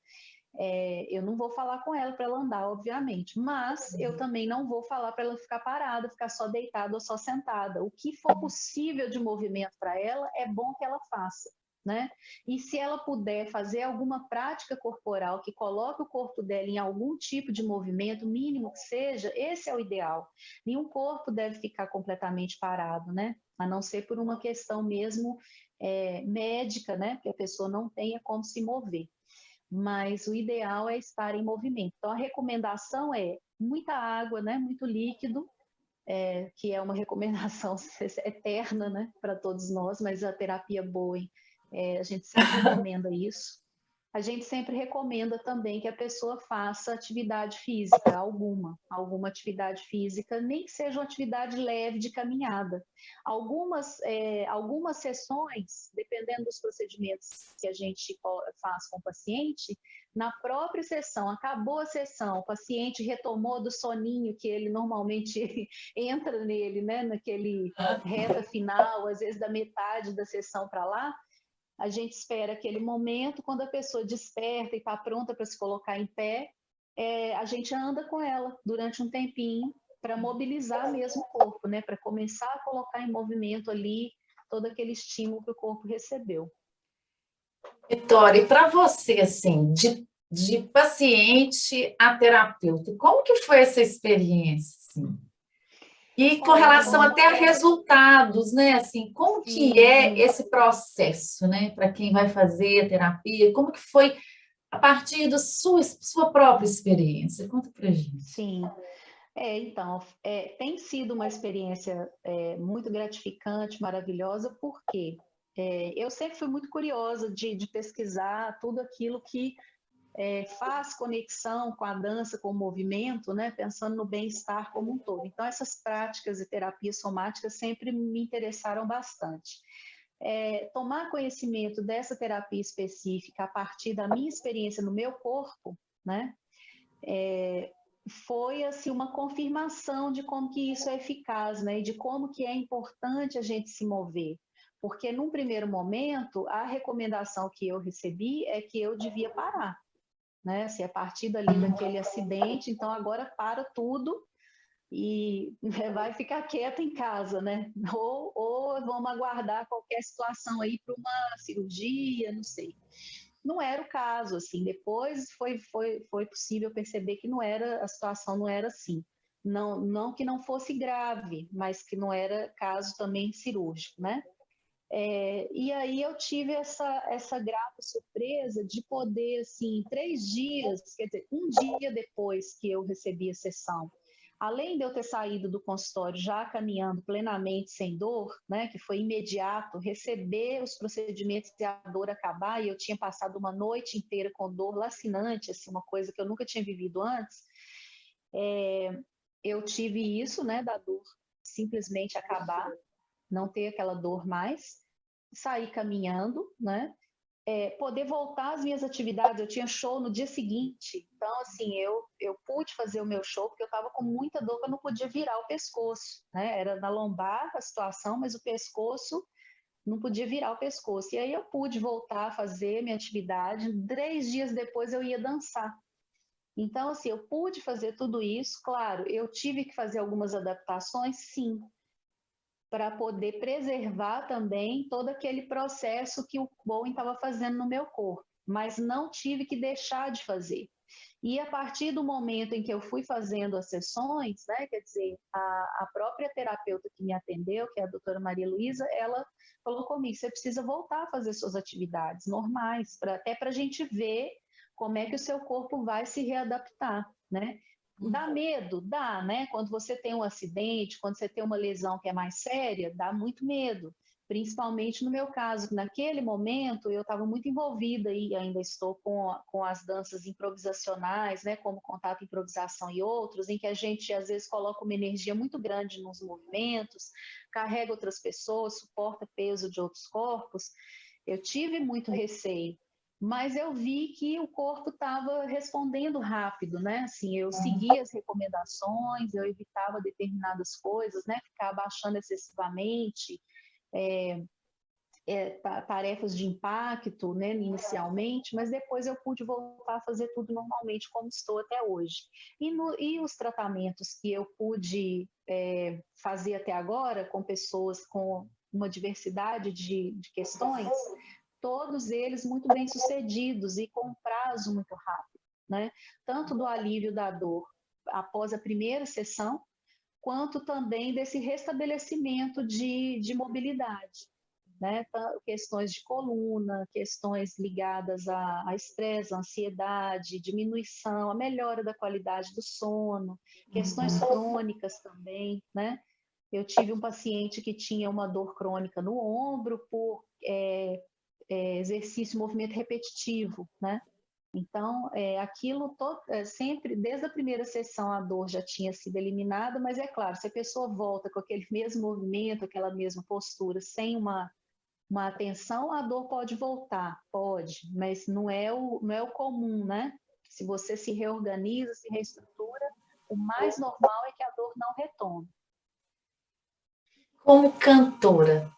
eu não vou falar com ela para ela andar, obviamente, mas eu também não vou falar para ela ficar parada, ficar só deitada ou só sentada. O que for possível de movimento para ela, é bom que ela faça, né? E se ela puder fazer alguma prática corporal que coloque o corpo dela em algum tipo de movimento, mínimo que seja, esse é o ideal. Nenhum corpo deve ficar completamente parado, né? A não ser por uma questão mesmo médica, né? Que a pessoa não tenha como se mover. Mas o ideal é estar em movimento. Então, a recomendação é muita água, né? Muito líquido, que é uma recomendação eterna, né? Para todos nós, mas a terapia Bowen, a gente sempre recomenda isso. A gente sempre recomenda também que a pessoa faça atividade física, alguma atividade física, nem que seja uma atividade leve de caminhada. Algumas sessões, dependendo dos procedimentos que a gente faz com o paciente, na própria sessão, acabou a sessão, o paciente retomou do soninho que ele normalmente entra nele, né, naquele reta final, às vezes da metade da sessão para lá, a gente espera aquele momento, quando a pessoa desperta e está pronta para se colocar em pé, a gente anda com ela durante um tempinho para mobilizar mesmo o corpo, né? Para começar a colocar em movimento ali todo aquele estímulo que o corpo recebeu. Vitória, e para você, assim, de paciente a terapeuta, como que foi essa experiência, assim? E com relação até a resultados, né? Assim, como que é esse processo, né? Para quem vai fazer a terapia, como que foi a partir da sua própria experiência? Conta para gente. Sim. Então, tem sido uma experiência muito gratificante, maravilhosa, porque eu sempre fui muito curiosa de pesquisar tudo aquilo que faz conexão com a dança, com o movimento, né, pensando no bem-estar como um todo. Então, essas práticas e terapias somáticas sempre me interessaram bastante. Tomar conhecimento dessa terapia específica a partir da minha experiência no meu corpo, né, foi assim uma confirmação de como que isso é eficaz, né, e de como que é importante a gente se mover. Porque num primeiro momento, a recomendação que eu recebi é que eu devia parar, né? Se a partir dali daquele acidente, então agora para tudo e vai ficar quieta em casa, né? Ou vamos aguardar qualquer situação aí para uma cirurgia, não sei. Não era o caso, assim. Depois foi possível perceber que não era, a situação não era assim. Não que não fosse grave, mas que não era caso também cirúrgico, né? E aí eu tive essa grata surpresa de poder, assim, 3 dias, quer dizer, um dia depois que eu recebi a sessão, além de eu ter saído do consultório já caminhando plenamente sem dor, né, que foi imediato, receber os procedimentos e a dor acabar, e eu tinha passado uma noite inteira com dor lacinante, assim, uma coisa que eu nunca tinha vivido antes, eu tive isso, né, da dor simplesmente acabar, não ter aquela dor mais, sair caminhando, né? Poder voltar às minhas atividades. Eu tinha show no dia seguinte, então assim, eu pude fazer o meu show porque eu estava com muita dor, que eu não podia virar o pescoço, né? Era na lombar a situação, mas o pescoço não podia virar o pescoço. E aí eu pude voltar a fazer minha atividade. 3 dias depois eu ia dançar. Então, assim, eu pude fazer tudo isso. Claro, eu tive que fazer algumas adaptações, sim, para poder preservar também todo aquele processo que o Bowen estava fazendo no meu corpo, mas não tive que deixar de fazer. E a partir do momento em que eu fui fazendo as sessões, né, quer dizer, a própria terapeuta que me atendeu, que é a doutora Maria Luísa, ela falou comigo, você precisa voltar a fazer suas atividades normais, até para a gente ver como é que o seu corpo vai se readaptar, né? Dá medo? Dá, né? Quando você tem um acidente, quando você tem uma lesão que é mais séria, dá muito medo. Principalmente no meu caso, que naquele momento eu estava muito envolvida e ainda estou com as danças improvisacionais, né? Como contato, improvisação e outros, em que a gente às vezes coloca uma energia muito grande nos movimentos, carrega outras pessoas, suporta peso de outros corpos. Eu tive muito receio, mas eu vi que o corpo estava respondendo rápido, né? Assim, eu seguia as recomendações, eu evitava determinadas coisas, né? Ficar abaixando excessivamente, tarefas de impacto, né? Inicialmente, mas depois eu pude voltar a fazer tudo normalmente, como estou até hoje. E os tratamentos que eu pude fazer até agora com pessoas com uma diversidade de questões, todos eles muito bem sucedidos e com um prazo muito rápido, né? Tanto do alívio da dor após a primeira sessão, quanto também desse restabelecimento de mobilidade, né? Questões de coluna, questões ligadas a estresse, a ansiedade, diminuição, a melhora da qualidade do sono, questões crônicas também, né? Eu tive um paciente que tinha uma dor crônica no ombro por exercício, movimento repetitivo, né? Então, aquilo sempre, desde a primeira sessão, a dor já tinha sido eliminada, mas é claro, se a pessoa volta com aquele mesmo movimento, aquela mesma postura, sem uma atenção, a dor pode voltar, pode, mas não é o comum, né? Se você se reorganiza, se reestrutura, o mais normal é que a dor não retome. Como cantora,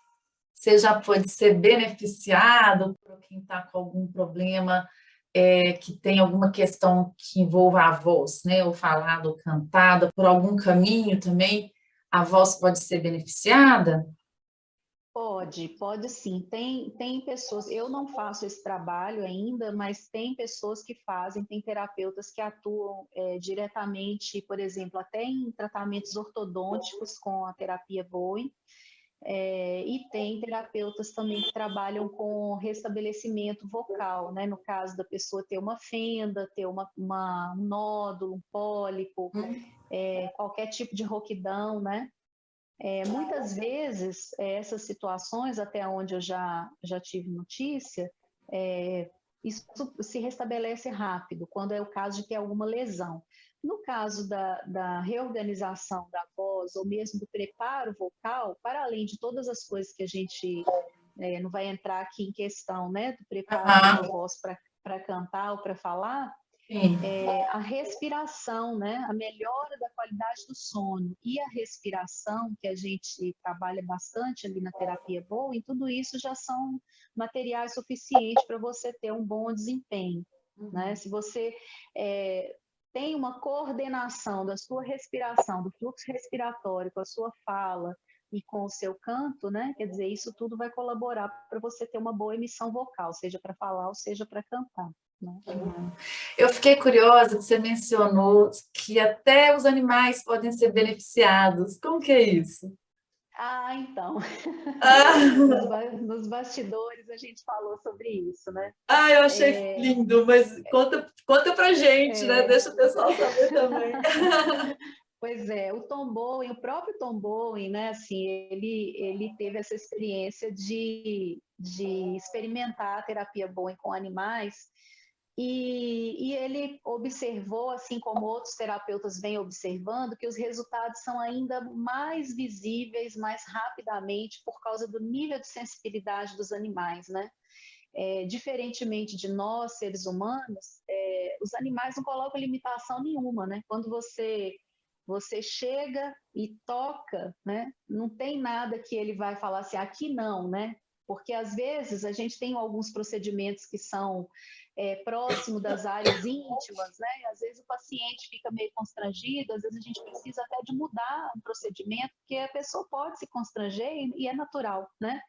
você já pode ser beneficiado por quem está com algum problema, que tem alguma questão que envolva a voz, né? Ou falado ou cantado, por algum caminho também, a voz pode ser beneficiada? Pode sim. Tem pessoas, eu não faço esse trabalho ainda, mas tem pessoas que fazem, tem terapeutas que atuam diretamente, por exemplo, até em tratamentos ortodônticos com a terapia Bowen, e tem terapeutas também que trabalham com restabelecimento vocal, né? No caso da pessoa ter uma fenda, ter um nódulo, um pólipo, qualquer tipo de rouquidão, né? Muitas vezes, essas situações, até onde eu já tive notícia, isso se restabelece rápido, quando é o caso de ter alguma lesão. No caso da reorganização da voz, ou mesmo do preparo vocal, para além de todas as coisas que a gente não vai entrar aqui em questão, né, do preparo de uma voz para cantar ou para falar, a respiração, né? A melhora da qualidade do sono e a respiração, que a gente trabalha bastante ali na terapia Bowen, tudo isso já são materiais suficientes para você ter um bom desempenho, né? Se você tem uma coordenação da sua respiração, do fluxo respiratório com a sua fala e com o seu canto, né? Quer dizer, isso tudo vai colaborar para você ter uma boa emissão vocal, seja para falar ou seja para cantar. Eu fiquei curiosa que você mencionou que até os animais podem ser beneficiados. Como que é isso? Então, nos bastidores a gente falou sobre isso, né? Eu achei lindo, mas conta pra gente, né? Deixa o pessoal saber também. Pois é, o próprio Tom Bowen, né, assim, ele teve essa experiência de experimentar a terapia Bowen com animais, E ele observou, assim como outros terapeutas vêm observando, que os resultados são ainda mais visíveis, mais rapidamente, por causa do nível de sensibilidade dos animais, né? Diferentemente de nós, seres humanos, os animais não colocam limitação nenhuma, né? Quando você chega e toca, né? Não tem nada que ele vai falar assim, aqui não, né? Porque às vezes a gente tem alguns procedimentos que são próximo das áreas íntimas, né? E às vezes o paciente fica meio constrangido, às vezes a gente precisa até de mudar um procedimento, porque a pessoa pode se constranger e é natural, né?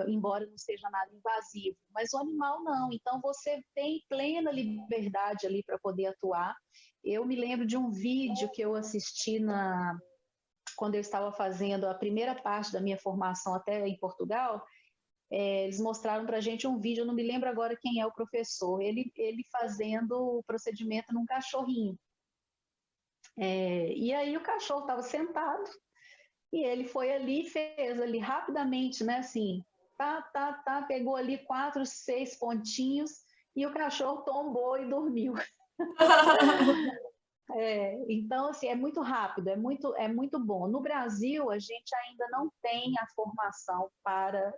Embora não seja nada invasivo, mas o animal não. Então você tem plena liberdade ali para poder atuar. Eu me lembro de um vídeo que eu assisti quando eu estava fazendo a primeira parte da minha formação até em Portugal. Eles mostraram para a gente um vídeo, eu não me lembro agora quem é o professor, ele fazendo o procedimento num cachorrinho. E aí o cachorro estava sentado e ele foi ali e fez ali rapidamente, né, assim, pegou ali 4, 6 pontinhos e o cachorro tombou e dormiu. Então, assim, é muito rápido, é muito bom. No Brasil, a gente ainda não tem a formação para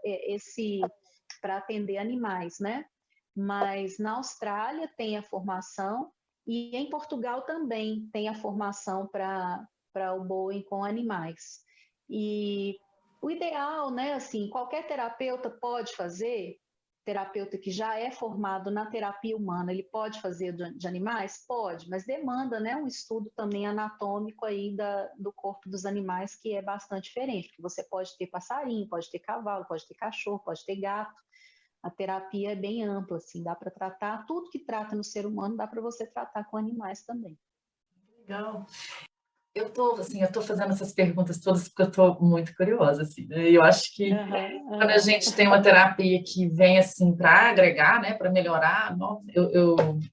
atender animais, né? Mas na Austrália tem a formação e em Portugal também tem a formação para o Boeing com animais. E o ideal, né, assim, qualquer terapeuta pode fazer, terapeuta que já é formado na terapia humana, ele pode fazer de animais? Pode, mas demanda, né, um estudo também anatômico aí do corpo dos animais, que é bastante diferente, porque você pode ter passarinho, pode ter cavalo, pode ter cachorro, pode ter gato. A terapia é bem ampla, assim, dá para tratar tudo que trata no ser humano, dá para você tratar com animais também. Legal. Eu tô fazendo essas perguntas todas porque eu tô muito curiosa, assim, né? E eu acho que quando a gente tem uma terapia que vem, assim, para agregar, né, para melhorar,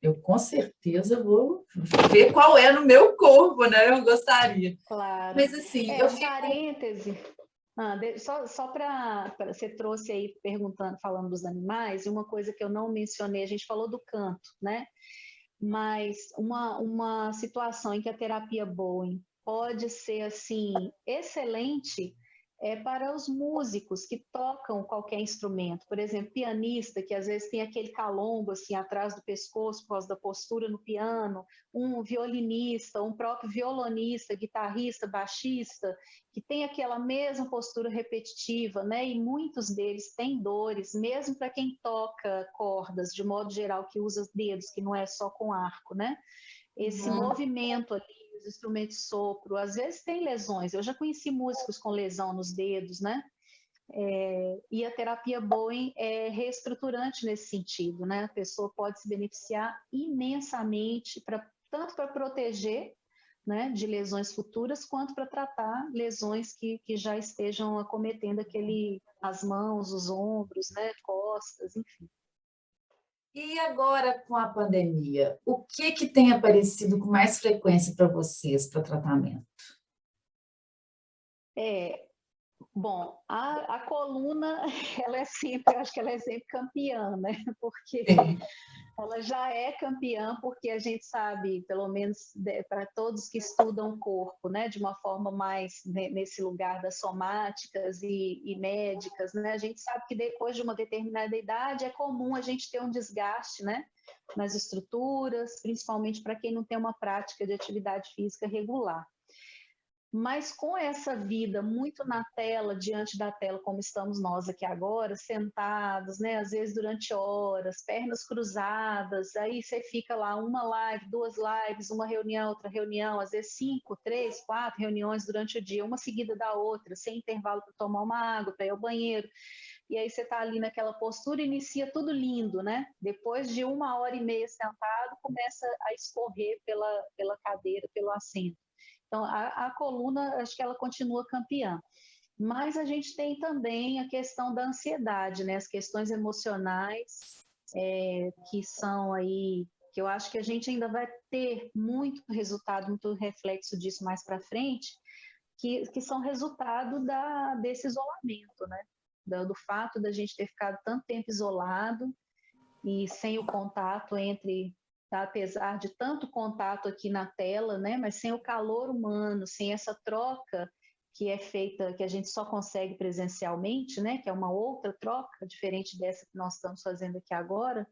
eu com certeza vou ver qual é no meu corpo, né? Eu gostaria. Claro. Mas, assim, eu Um fico... parêntese. Só para você trouxe aí perguntando, falando dos animais, e uma coisa que eu não mencionei, a gente falou do canto, né? Mas uma situação em que a terapia Bowen pode ser assim excelente para os músicos que tocam qualquer instrumento, por exemplo, pianista que às vezes tem aquele calombo assim atrás do pescoço por causa da postura no piano, um violinista, um próprio violonista, guitarrista, baixista, que tem aquela mesma postura repetitiva, né? E muitos deles têm dores, mesmo para quem toca cordas, de modo geral, que usa os dedos, que não é só com arco, né? Esse movimento ali, os instrumentos de sopro, às vezes tem lesões. Eu já conheci músicos com lesão nos dedos, né? E a terapia Bowen é reestruturante nesse sentido, né? A pessoa pode se beneficiar imensamente, tanto para proteger, né, de lesões futuras, quanto para tratar lesões que já estejam acometendo as mãos, os ombros, né, costas, enfim. E agora, com a pandemia, o que tem aparecido com mais frequência para vocês para tratamento? Bom, a coluna, ela é sempre, acho que ela é sempre campeã, né? Porque Sim. ela já é campeã, porque a gente sabe, pelo menos para todos que estudam o corpo, né, de uma forma mais nesse lugar das somáticas e médicas, né, a gente sabe que depois de uma determinada idade é comum a gente ter um desgaste, né, nas estruturas, principalmente para quem não tem uma prática de atividade física regular. Mas com essa vida muito na tela, diante da tela, como estamos nós aqui agora, sentados, né? Às vezes durante horas, pernas cruzadas, aí você fica lá uma live, 2 lives, uma reunião, outra reunião, às vezes 5, 3, 4 reuniões durante o dia, uma seguida da outra, sem intervalo para tomar uma água, para ir ao banheiro. E aí você está ali naquela postura, inicia tudo lindo, né? Depois de 1h30 sentado, começa a escorrer pela cadeira, pelo assento. Então, a coluna, acho que ela continua campeã. Mas a gente tem também a questão da ansiedade, né? As questões emocionais, que são aí, que eu acho que a gente ainda vai ter muito resultado, muito reflexo disso mais para frente, que são resultado desse isolamento, né? Do fato da gente ter ficado tanto tempo isolado e sem o contato entre, tá? Apesar de tanto contato aqui na tela, né? Mas sem o calor humano, sem essa troca que é feita, que a gente só consegue presencialmente, né? Que é uma outra troca, diferente dessa que nós estamos fazendo aqui agora.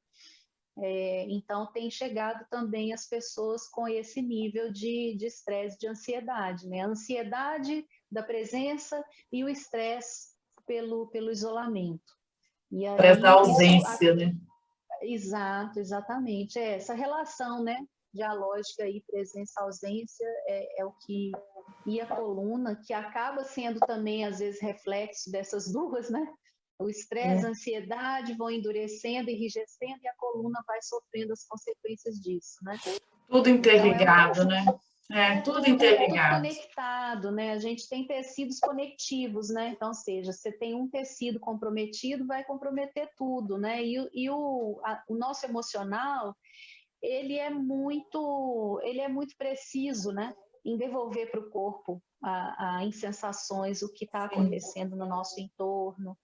Então, tem chegado também as pessoas com esse nível de estresse, de ansiedade, né? A ansiedade da presença e o estresse pelo isolamento. E Estresse da aí, ausência, né? exato, exatamente. Essa relação, né, dialógica aí, presença-ausência, é o que. E a coluna, que acaba sendo também, às vezes, reflexo dessas duas, né? O estresse, a ansiedade vão endurecendo, enrijecendo, e a coluna vai sofrendo as consequências disso, né? Tudo Então, é um interligado, né? Tudo tudo interligado. conectado, né? A gente tem tecidos conectivos, né? Então, ou seja, você tem um tecido comprometido, vai comprometer tudo, né? O nosso emocional, ele é muito preciso, né? Em devolver para o corpo em sensações, o que está Sim. acontecendo no nosso entorno.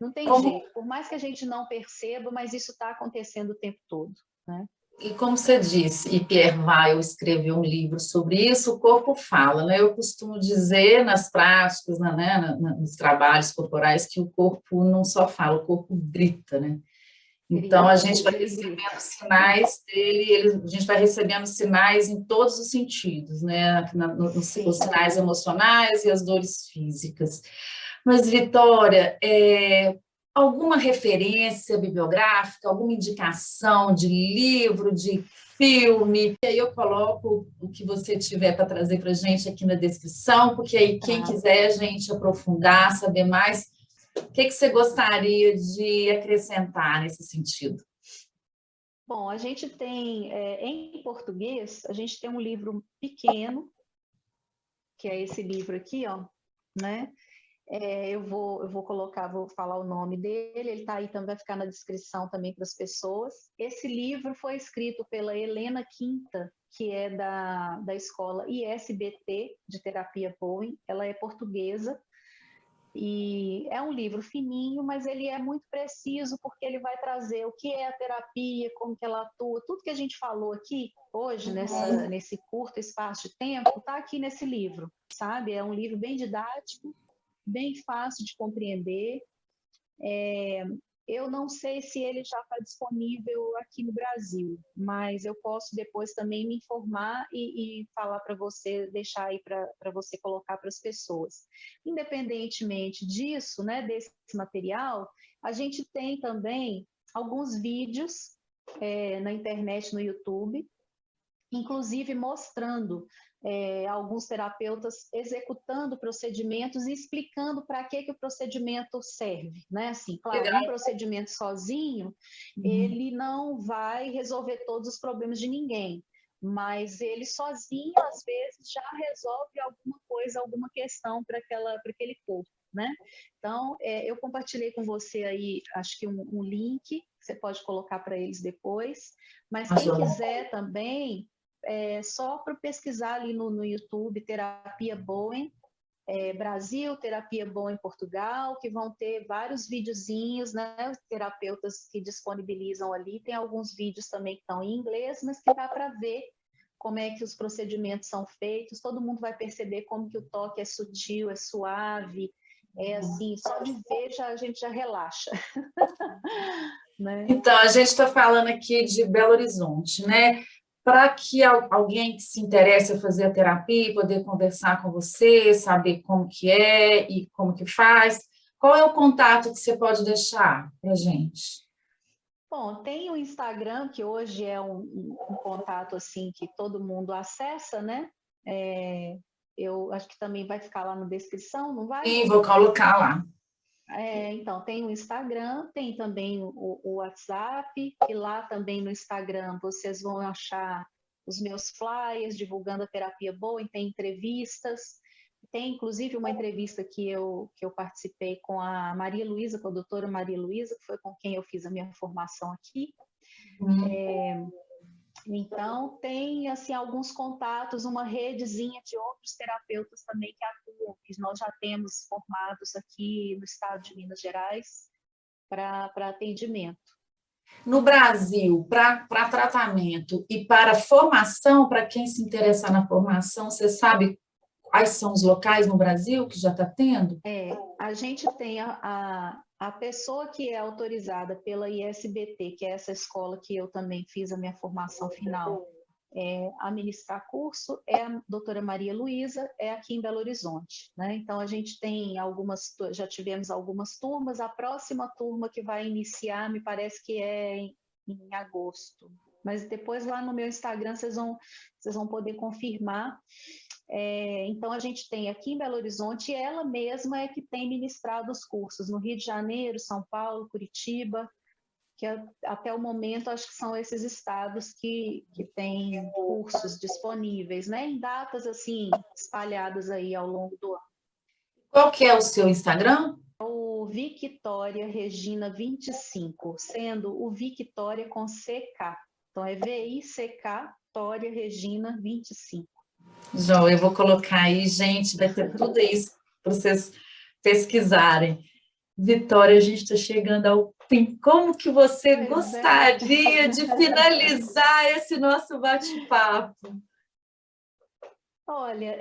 Não tem Como, jeito, por mais que a gente não perceba, mas isso está acontecendo o tempo todo, né? e como você disse, e Pierre Weil escreveu um livro sobre isso, o corpo fala, né? Eu costumo dizer nas práticas, né, nos trabalhos corporais, que o corpo não só fala, o corpo grita, né? Então, a gente vai Ele recebendo grita. sinais dele, a gente vai recebendo sinais em todos os sentidos, né? Os Sim. sinais emocionais e as dores físicas. Mas, Vitória, alguma referência bibliográfica, alguma indicação de livro, de filme? E aí eu coloco o que você tiver para trazer para a gente aqui na descrição, porque aí quem quiser a gente aprofundar, saber mais, o que você gostaria de acrescentar nesse sentido? Bom, a gente tem, em português, a gente tem um livro pequeno, que é esse livro aqui, ó, né? Eu vou colocar, vou falar o nome dele, ele está aí também, vai ficar na descrição também para as pessoas. Esse livro foi escrito pela Helena Quinta, que é da escola ISBT, de Terapia Bowen, ela é portuguesa, e é um livro fininho, mas ele é muito preciso, porque ele vai trazer o que é a terapia, como que ela atua, tudo que a gente falou aqui hoje, nesse curto espaço de tempo, está aqui nesse livro, sabe? É um livro bem didático, bem fácil de compreender. Eu não sei se ele já está disponível aqui no Brasil, mas eu posso depois também me informar e falar para você, deixar aí para você colocar para as pessoas. Independentemente disso, né, desse material, a gente tem também alguns vídeos na internet, no YouTube, inclusive mostrando alguns terapeutas executando procedimentos e explicando para que o procedimento serve, né? Assim, claro, um procedimento sozinho, ele não vai resolver todos os problemas de ninguém, mas ele sozinho, às vezes, já resolve alguma coisa, alguma questão para aquele corpo, né? Então, eu compartilhei com você aí, acho que um link, você pode colocar para eles depois, mas quem quiser também, só para pesquisar ali no YouTube, Terapia Bowen Brasil, Terapia Bowen Portugal, que vão ter vários videozinhos, né? Os terapeutas que disponibilizam ali, tem alguns vídeos também que estão em inglês, mas que dá para ver como é que os procedimentos são feitos, todo mundo vai perceber como que o toque é sutil, é suave, assim, só de ver a gente já relaxa. Né? Então, a gente está falando aqui de Belo Horizonte, né? Para que alguém que se interesse a fazer a terapia, poder conversar com você, saber como que é e como que faz, qual é o contato que você pode deixar para a gente? Bom, tem o Instagram, que hoje é um contato assim que todo mundo acessa, né? Eu acho que também vai ficar lá na descrição, não vai? Sim, vou colocar lá. Então, tem o Instagram, tem também o WhatsApp, e lá também no Instagram vocês vão achar os meus flyers divulgando a terapia boa, e tem entrevistas. Tem, inclusive, uma entrevista que eu participei com a Maria Luísa, com a doutora Maria Luísa, que foi com quem eu fiz a minha formação aqui. Então, tem assim, alguns contatos, uma redezinha de outros terapeutas também que atuam, que nós já temos formados aqui no estado de Minas Gerais para atendimento. No Brasil, para tratamento e para formação, para quem se interessar na formação, você sabe quais são os locais no Brasil que já está tendo? A gente tem a pessoa que é autorizada pela ISBT, que é essa escola que eu também fiz a minha formação final, a ministrar curso, é a doutora Maria Luísa, é aqui em Belo Horizonte, né? Então, a gente tem já tivemos algumas turmas, a próxima turma que vai iniciar, me parece que é em agosto, mas depois lá no meu Instagram vocês vão poder confirmar. Então, a gente tem aqui em Belo Horizonte, ela mesma é que tem ministrado os cursos no Rio de Janeiro, São Paulo, Curitiba, que até o momento acho que são esses estados que têm cursos disponíveis, né, em datas assim espalhadas aí ao longo do ano. Qual que é o seu Instagram? O Victória Regina 25, sendo o Victória com CK. Então é VICK Tória Regina 25. João, eu vou colocar aí, gente, vai ter tudo isso para vocês pesquisarem. Vitória, a gente está chegando ao fim. Como que você gostaria de finalizar esse nosso bate-papo? Olha,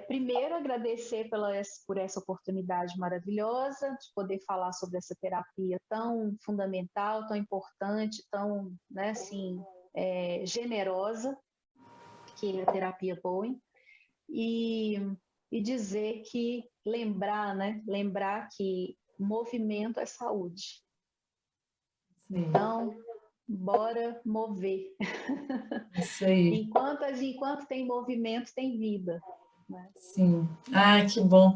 primeiro agradecer por essa oportunidade maravilhosa de poder falar sobre essa terapia tão fundamental, tão importante, tão, né, assim, generosa, que é a terapia Bowen, e dizer que lembrar que movimento é saúde. Sim. Então, bora mover. Isso aí. Enquanto tem movimento, tem vida. Né? Sim. Ah, que bom.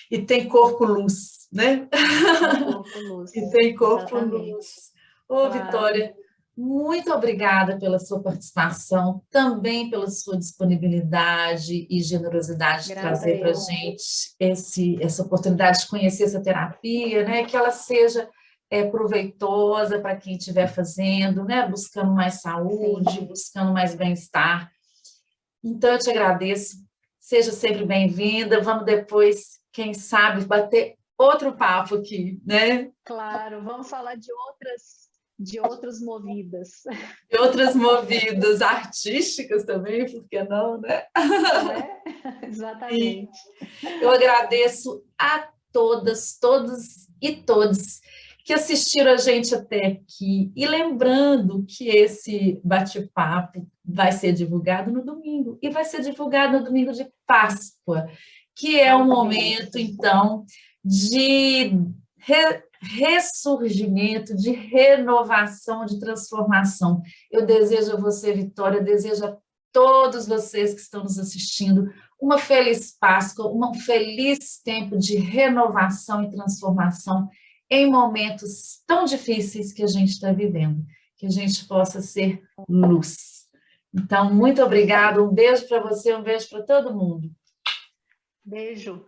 E tem corpo-luz, né? Tem corpo-luz. E tem corpo-luz. Ô, claro. Vitória, muito obrigada pela sua participação, também pela sua disponibilidade e generosidade de trazer para a gente essa oportunidade de conhecer essa terapia, né? Que ela seja proveitosa para quem estiver fazendo, né? Buscando mais saúde, sim, buscando mais bem-estar. Então, eu te agradeço. Seja sempre bem-vinda. Vamos depois, quem sabe, bater outro papo aqui, né? Claro, vamos falar de outras movidas. De outras movidas artísticas também, por que não, né? Não é? Exatamente. E eu agradeço a todas, todos e todos que assistiram a gente até aqui. E lembrando que esse bate-papo vai ser divulgado no domingo, e vai ser divulgado no domingo de Páscoa, que é um momento, então, de ressurgimento, de renovação, de transformação. Eu desejo a você, Vitória, desejo a todos vocês que estão nos assistindo uma feliz Páscoa, um feliz tempo de renovação e transformação em momentos tão difíceis que a gente está vivendo, que a gente possa ser luz. Então, muito obrigada, um beijo para você, um beijo para todo mundo. Beijo.